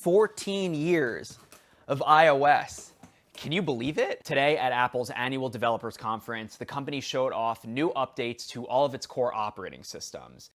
14 years of iOS. Can you believe it? Today at Apple's annual developers conference, the company showed off new updates to all of its core operating systems.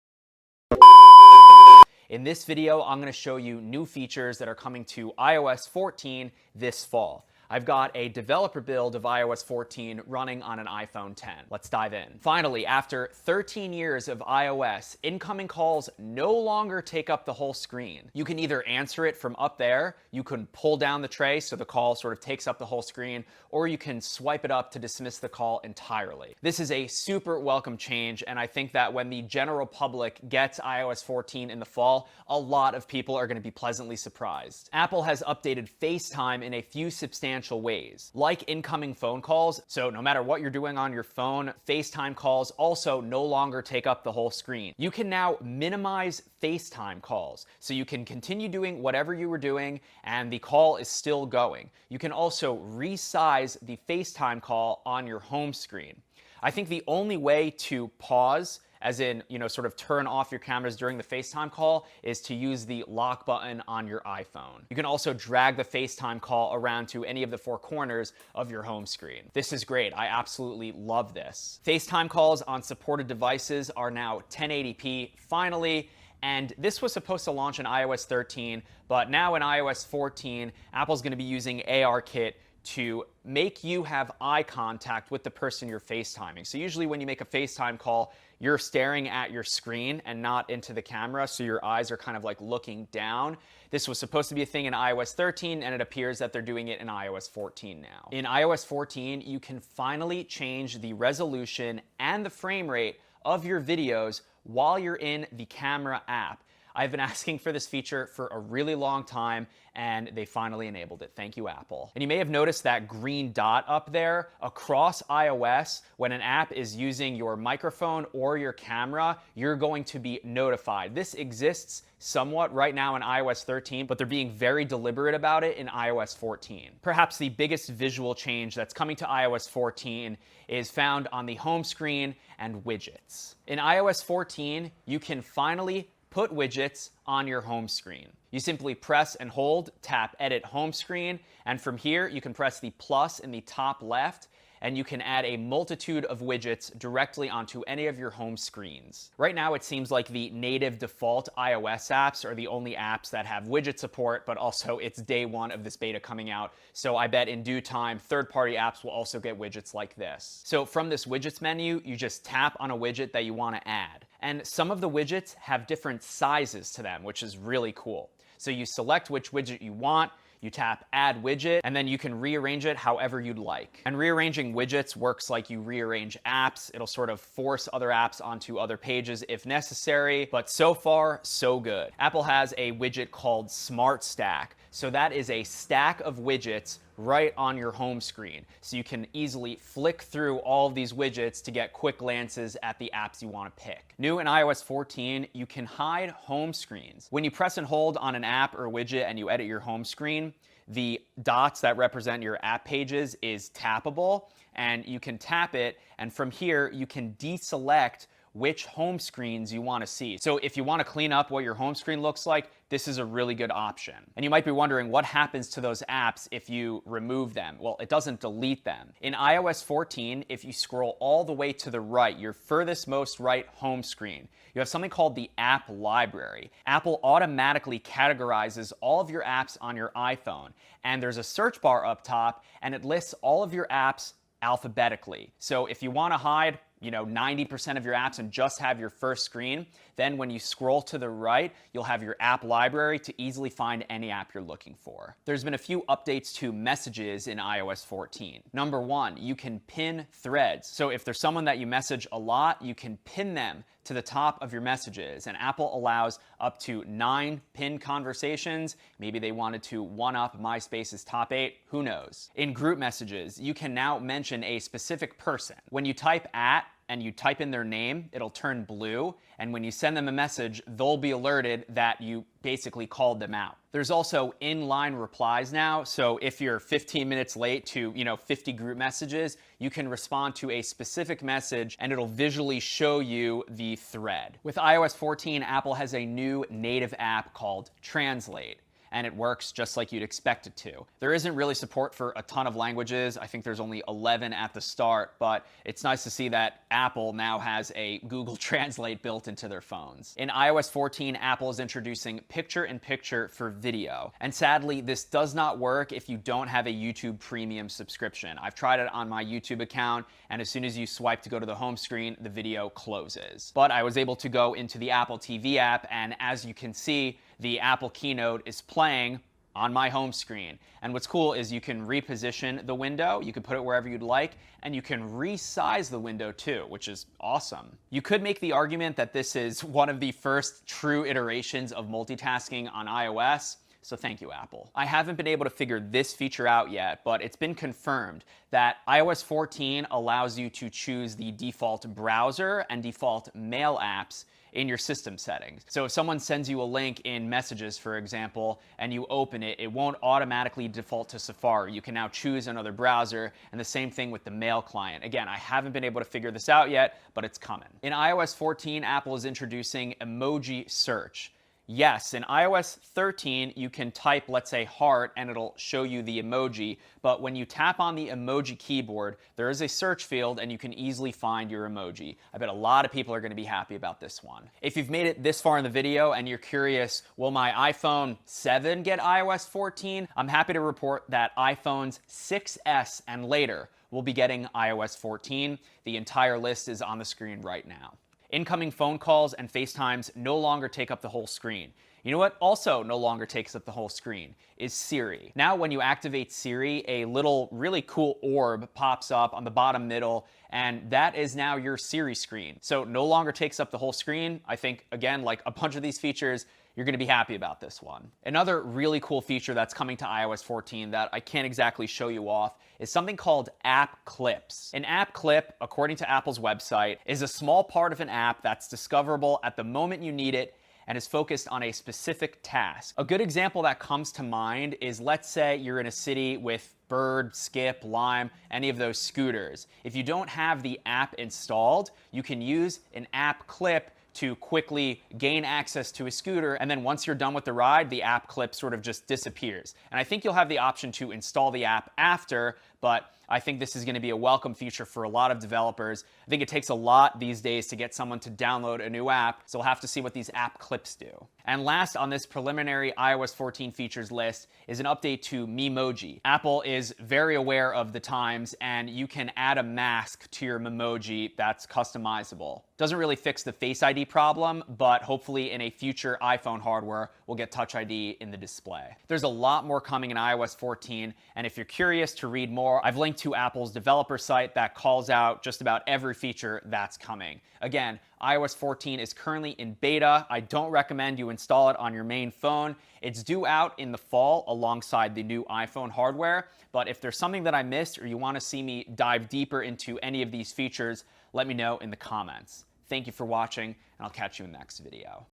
In this video, I'm going to show you new features that are coming to iOS 14 this fall. I've got a developer build of iOS 14 running on an iPhone 10. Let's dive in. Finally, after 13 years of iOS, incoming calls no longer take up the whole screen. You can either answer it from up there, you can pull down the tray so the call sort of takes up the whole screen, or you can swipe it up to dismiss the call entirely. This is a super welcome change, and I think that when the general public gets iOS 14 in the fall, a lot of people are going to be pleasantly surprised. Apple has updated FaceTime in a few substantial ways, like incoming phone calls. So no matter what you're doing on your phone, FaceTime calls also no longer take up the whole screen. You can now minimize FaceTime calls, so you can continue doing whatever you were doing and the call is still going. You can also resize the FaceTime call on your home screen. I think the only way to pause, as in, sort of turn off your cameras during the FaceTime call, is to use the lock button on your iPhone. You can also drag the FaceTime call around to any of the four corners of your home screen. This is great. I absolutely love this. FaceTime calls on supported devices are now 1080p, finally. And this was supposed to launch in iOS 13, but now in iOS 14, Apple's going to be using ARKit to make you have eye contact with the person you're FaceTiming. So usually when you make a FaceTime call, you're staring at your screen and not into the camera, so your eyes are kind of like looking down. This was supposed to be a thing in iOS 13, and it appears that they're doing it in iOS 14 now. In iOS 14, you can finally change the resolution and the frame rate of your videos while you're in the camera app. I've been asking for this feature for a really long time, and they finally enabled it. Thank you, Apple. And you may have noticed that green dot up there across iOS. When an app is using your microphone or your camera, you're going to be notified. This exists somewhat right now in iOS 13, but they're being very deliberate about it in iOS 14. Perhaps the biggest visual change that's coming to iOS 14 is found on the home screen and widgets. In iOS 14, you can finally put widgets on your home screen. You simply press and hold, tap Edit Home Screen, and from here you can press the plus in the top left, and you can add a multitude of widgets directly onto any of your home screens. Right now it seems like the native default iOS apps are the only apps that have widget support, but also it's day one of this beta coming out, so I bet in due time third-party apps will also get widgets like this. So from this widgets menu, you just tap on a widget that you want to add. And some of the widgets have different sizes to them, which is really cool. So you select which widget you want, you tap Add Widget, and then you can rearrange it however you'd like. And rearranging widgets works like you rearrange apps. It'll sort of force other apps onto other pages if necessary, but so far, so good. Apple has a widget called Smart Stack. So that is a stack of widgets right on your home screen. So you can easily flick through all of these widgets to get quick glances at the apps you want to pick. New in iOS 14, you can hide home screens. When you press and hold on an app or widget and you edit your home screen, the dots that represent your app pages is tappable, and you can tap it, and from here you can deselect which home screens you want to see. So if you want to clean up what your home screen looks like, this is a really good option. And you might be wondering what happens to those apps if you remove them. Well, it doesn't delete them. In iOS 14, if you scroll all the way to the right, your furthest most right home screen, you have something called the app library. Apple automatically categorizes all of your apps on your iPhone, and there's a search bar up top, and it lists all of your apps alphabetically. So if you want to hide 90% of your apps and just have your first screen, then when you scroll to the right, you'll have your app library to easily find any app you're looking for. There's been a few updates to messages in iOS 14. Number one, you can pin threads. So if there's someone that you message a lot, you can pin them to the top of your messages, and Apple allows up to 9 pinned conversations. Maybe they wanted to one-up MySpace's top 8, who knows. In group messages, you can now mention a specific person. When you type @ and you type in their name, it'll turn blue, and when you send them a message, they'll be alerted that you basically called them out. There's also inline replies now, so if you're 15 minutes late to 50 group messages, you can respond to a specific message and it'll visually show you the thread. With iOS 14, Apple has a new native app called Translate. and it works just like you'd expect it to. There isn't really support for a ton of languages. I think there's only 11 at the start, but it's nice to see that Apple now has a Google Translate built into their phones. In iOS 14, Apple is introducing picture-in-picture for video. And sadly, this does not work if you don't have a YouTube Premium subscription. I've tried it on my YouTube account, and as soon as you swipe to go to the home screen, the video closes. But I was able to go into the Apple TV app, and as you can see, the Apple Keynote is playing on my home screen. And what's cool is you can reposition the window, you can put it wherever you'd like, and you can resize the window too, which is awesome. You could make the argument that this is one of the first true iterations of multitasking on iOS. So thank you, Apple. I haven't been able to figure this feature out yet, but it's been confirmed that iOS 14 allows you to choose the default browser and default mail apps in your system settings. So if someone sends you a link in Messages, for example, and you open it, it won't automatically default to Safari. You can now choose another browser, and the same thing with the mail client. Again, I haven't been able to figure this out yet, but it's coming. In iOS 14, Apple is introducing emoji search. Yes, in iOS 13, you can type, let's say, heart, and it'll show you the emoji. But when you tap on the emoji keyboard, there is a search field, and you can easily find your emoji. I bet a lot of people are going to be happy about this one. If you've made it this far in the video and you're curious, will my iPhone 7 get iOS 14? I'm happy to report that iPhones 6S and later will be getting iOS 14. The entire list is on the screen right now. Incoming phone calls and FaceTimes no longer take up the whole screen. You know what also no longer takes up the whole screen is Siri. Now when you activate Siri, a little really cool orb pops up on the bottom middle, and that is now your Siri screen. So no longer takes up the whole screen. I think, again, like a bunch of these features, you're going to be happy about this one. Another really cool feature that's coming to iOS 14 that I can't exactly show you off is something called app clips. An app clip, according to Apple's website, is a small part of an app that's discoverable at the moment you need it and is focused on a specific task. A good example that comes to mind is, let's say you're in a city with Bird, Skip, Lime, any of those scooters. If you don't have the app installed, you can use an app clip to quickly gain access to a scooter, and then once you're done with the ride, the app clip sort of just disappears. And I think you'll have the option to install the app after, but I think this is going to be a welcome feature for a lot of developers. I think it takes a lot these days to get someone to download a new app, so we'll have to see what these app clips do. And last on this preliminary iOS 14 features list is an update to Memoji. Apple is very aware of the times, and you can add a mask to your Memoji that's customizable. Doesn't really fix the Face ID problem, but hopefully in a future iPhone hardware, we'll get Touch ID in the display. There's a lot more coming in iOS 14, and if you're curious to read more, I've linked to Apple's developer site that calls out just about every feature that's coming. Again, iOS 14 is currently in beta. I don't recommend you install it on your main phone. It's due out in the fall alongside the new iPhone hardware, but if there's something that I missed or you want to see me dive deeper into any of these features, let me know in the comments. Thank you for watching, and I'll catch you in the next video.